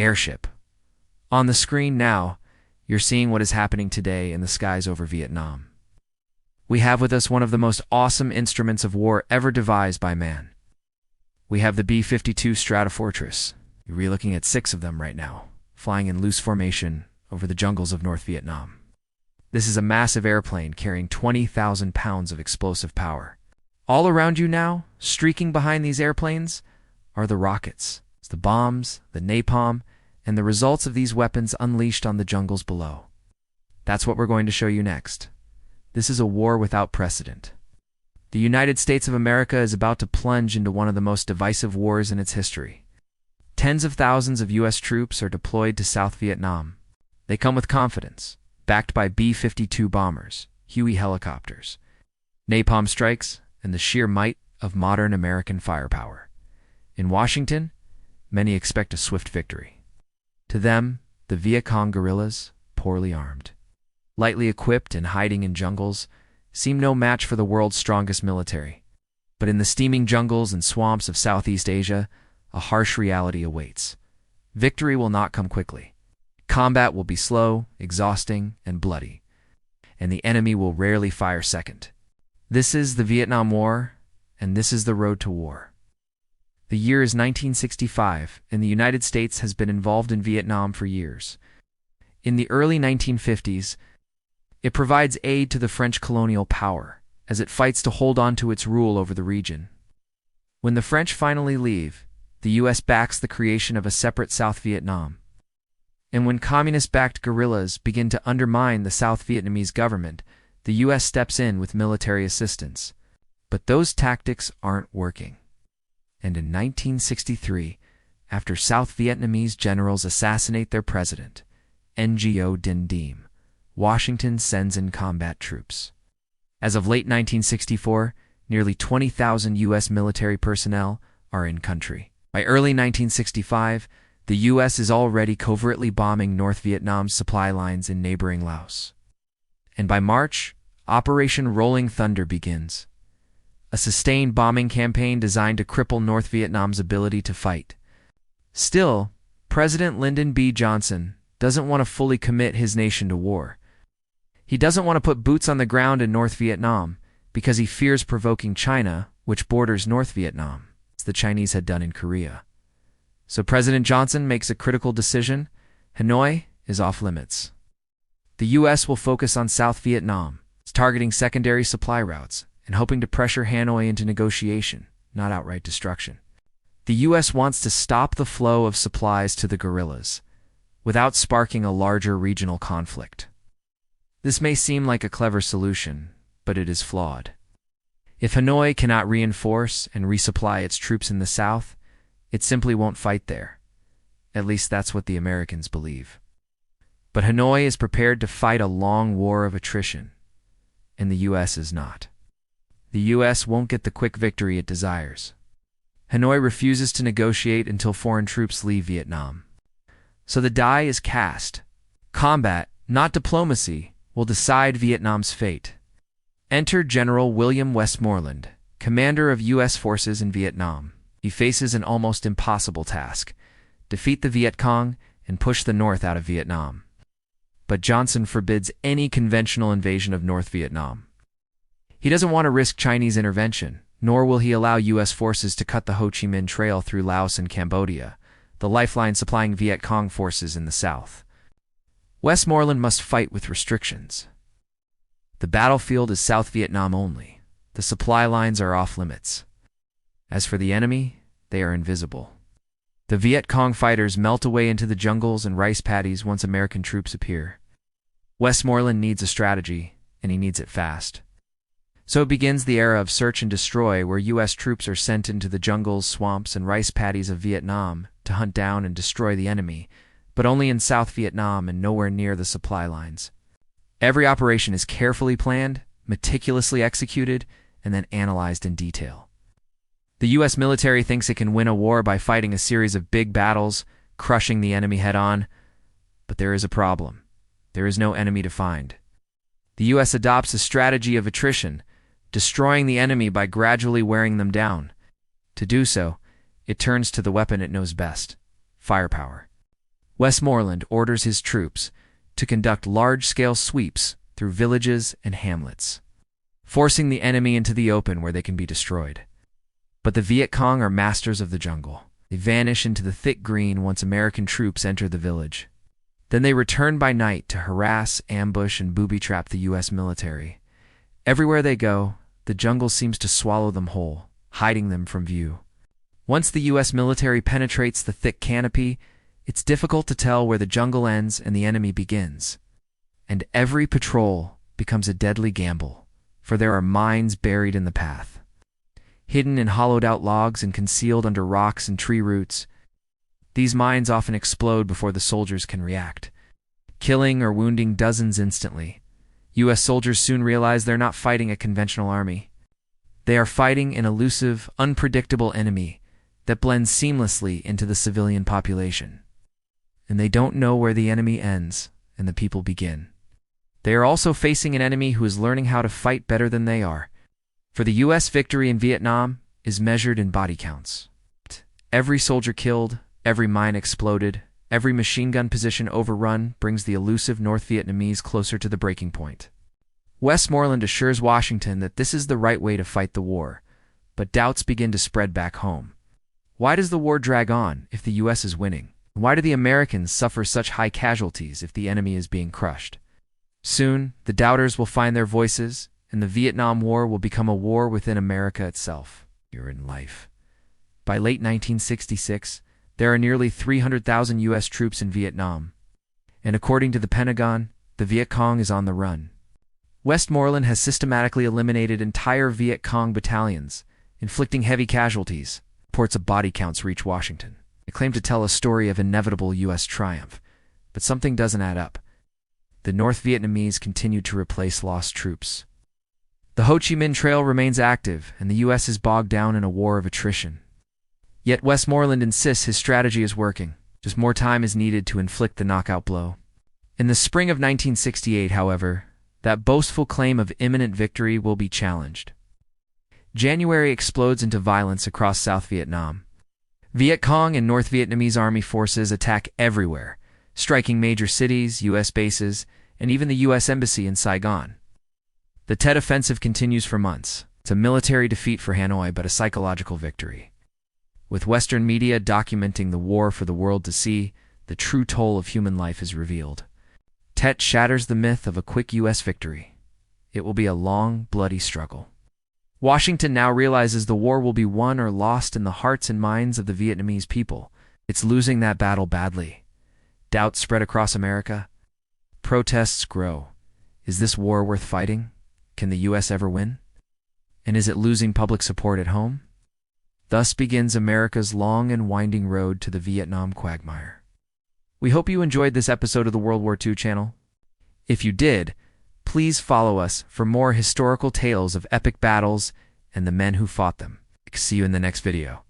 Airship. On the screen now, you're seeing what is happening today in the skies over Vietnam. We have with us one of the most awesome instruments of war ever devised by man. We have the B-52 Stratofortress. You're looking at 6 of them right now, flying in loose formation over the jungles of North Vietnam. This is a massive airplane carrying 20,000 pounds of explosive power. All around you now, streaking behind these airplanes, are the rockets, the bombs, the napalm, and the results of these weapons unleashed on the jungles below. That's what we're going to show you next. This is a war without precedent. The United States of America is about to plunge into one of the most divisive wars in its history. Tens of thousands of U.S. troops are deployed to South Vietnam. They come with confidence, backed by B-52 bombers, Huey helicopters, napalm strikes, and the sheer might of modern American firepower. In Washington, many expect a swift victory. To them, the Viet Cong guerrillas, poorly armed, lightly equipped and hiding in jungles, seem no match for the world's strongest military. But in the steaming jungles and swamps of Southeast Asia, a harsh reality awaits. Victory will not come quickly. Combat will be slow, exhausting, and bloody, and the enemy will rarely fire second. This is the Vietnam War, and this is the road to war. The year is 1965, and the United States has been involved in Vietnam for years. In the early 1950s, it provides aid to the French colonial power as it fights to hold on to its rule over the region. When the French finally leave, the U.S. backs the creation of a separate South Vietnam. And when communist-backed guerrillas begin to undermine the South Vietnamese government, the U.S. steps in with military assistance. But those tactics aren't working. And in 1963, after South Vietnamese generals assassinate their president, Ngo Dinh Diem, Washington sends in combat troops. As of late 1964, nearly 20,000 U.S. military personnel are in country. By early 1965, the U.S. is already covertly bombing North Vietnam's supply lines in neighboring Laos. And by March, Operation Rolling Thunder begins, a sustained bombing campaign designed to cripple North Vietnam's ability to fight. Still, President Lyndon B. Johnson doesn't want to fully commit his nation to war. He doesn't want to put boots on the ground in North Vietnam because he fears provoking China, which borders North Vietnam, as the Chinese had done in Korea. So President Johnson makes a critical decision. Hanoi is off limits. The U.S. will focus on South Vietnam, targeting secondary supply routes and hoping to pressure Hanoi into negotiation, not outright destruction. The U.S. wants to stop the flow of supplies to the guerrillas without sparking a larger regional conflict. This may seem like a clever solution, but it is flawed. If Hanoi cannot reinforce and resupply its troops in the south, it simply won't fight there. At least that's what the Americans believe. But Hanoi is prepared to fight a long war of attrition, and the U.S. is not. The U.S. won't get the quick victory it desires. Hanoi refuses to negotiate until foreign troops leave Vietnam. So the die is cast. Combat, not diplomacy, will decide Vietnam's fate. Enter General William Westmoreland, commander of U.S. forces in Vietnam. He faces an almost impossible task: defeat the Viet Cong and push the North out of Vietnam. But Johnson forbids any conventional invasion of North Vietnam. He doesn't want to risk Chinese intervention, nor will he allow U.S. forces to cut the Ho Chi Minh Trail through Laos and Cambodia, the lifeline supplying Viet Cong forces in the south. Westmoreland must fight with restrictions. The battlefield is South Vietnam only. The supply lines are off limits. As for the enemy, they are invisible. The Viet Cong fighters melt away into the jungles and rice paddies once American troops appear. Westmoreland needs a strategy, and he needs it fast. So begins the era of search and destroy, where U.S. troops are sent into the jungles, swamps, and rice paddies of Vietnam to hunt down and destroy the enemy, but only in South Vietnam and nowhere near the supply lines. Every operation is carefully planned, meticulously executed, and then analyzed in detail. The U.S. military thinks it can win a war by fighting a series of big battles, crushing the enemy head-on. But there is a problem. There is no enemy to find. The U.S. adopts a strategy of attrition, destroying the enemy by gradually wearing them down. To do so, it turns to the weapon it knows best: firepower. Westmoreland orders his troops to conduct large-scale sweeps through villages and hamlets, forcing the enemy into the open where they can be destroyed. But the Viet Cong are masters of the jungle. They vanish into the thick green once American troops enter the village. Then they return by night to harass, ambush, and booby-trap the U.S. military. Everywhere they go, the jungle seems to swallow them whole, hiding them from view. Once the U.S. military penetrates the thick canopy, it's difficult to tell where the jungle ends and the enemy begins. And every patrol becomes a deadly gamble, for there are mines buried in the path. Hidden in hollowed-out logs and concealed under rocks and tree roots, these mines often explode before the soldiers can react, killing or wounding dozens instantly. U.S. soldiers soon realize they're not fighting a conventional army. They are fighting an elusive, unpredictable enemy that blends seamlessly into the civilian population. And they don't know where the enemy ends and the people begin. They are also facing an enemy who is learning how to fight better than they are. For the U.S. victory in Vietnam is measured in body counts. Every soldier killed, every mine exploded, every machine gun position overrun brings the elusive North Vietnamese closer to the breaking point. Westmoreland assures Washington that this is the right way to fight the war, but doubts begin to spread back home. Why does the war drag on if the U.S. is winning? Why do the Americans suffer such high casualties if the enemy is being crushed? Soon, the doubters will find their voices, and the Vietnam War will become a war within America itself. You're in life. By late 1966, there are nearly 300,000 U.S. troops in Vietnam, and according to the Pentagon, the Viet Cong is on the run. Westmoreland has systematically eliminated entire Viet Cong battalions, inflicting heavy casualties. Reports of body counts reach Washington. They claim to tell a story of inevitable U.S. triumph, but something doesn't add up. The North Vietnamese continue to replace lost troops. The Ho Chi Minh Trail remains active, and the U.S. is bogged down in a war of attrition. Yet Westmoreland insists his strategy is working. Just more time is needed to inflict the knockout blow. In the spring of 1968, however, that boastful claim of imminent victory will be challenged. January explodes into violence across South Vietnam. Viet Cong and North Vietnamese army forces attack everywhere, striking major cities, U.S. bases, and even the U.S. Embassy in Saigon. The Tet Offensive continues for months. It's a military defeat for Hanoi, but a psychological victory. With Western media documenting the war for the world to see, the true toll of human life is revealed. Tet shatters the myth of a quick U.S. victory. It will be a long, bloody struggle. Washington now realizes the war will be won or lost in the hearts and minds of the Vietnamese people. It's losing that battle badly. Doubts spread across America. Protests grow. Is this war worth fighting? Can the U.S. ever win? And is it losing public support at home? Thus begins America's long and winding road to the Vietnam quagmire. We hope you enjoyed this episode of the World War II channel. If you did, please follow us for more historical tales of epic battles and the men who fought them. See you in the next video.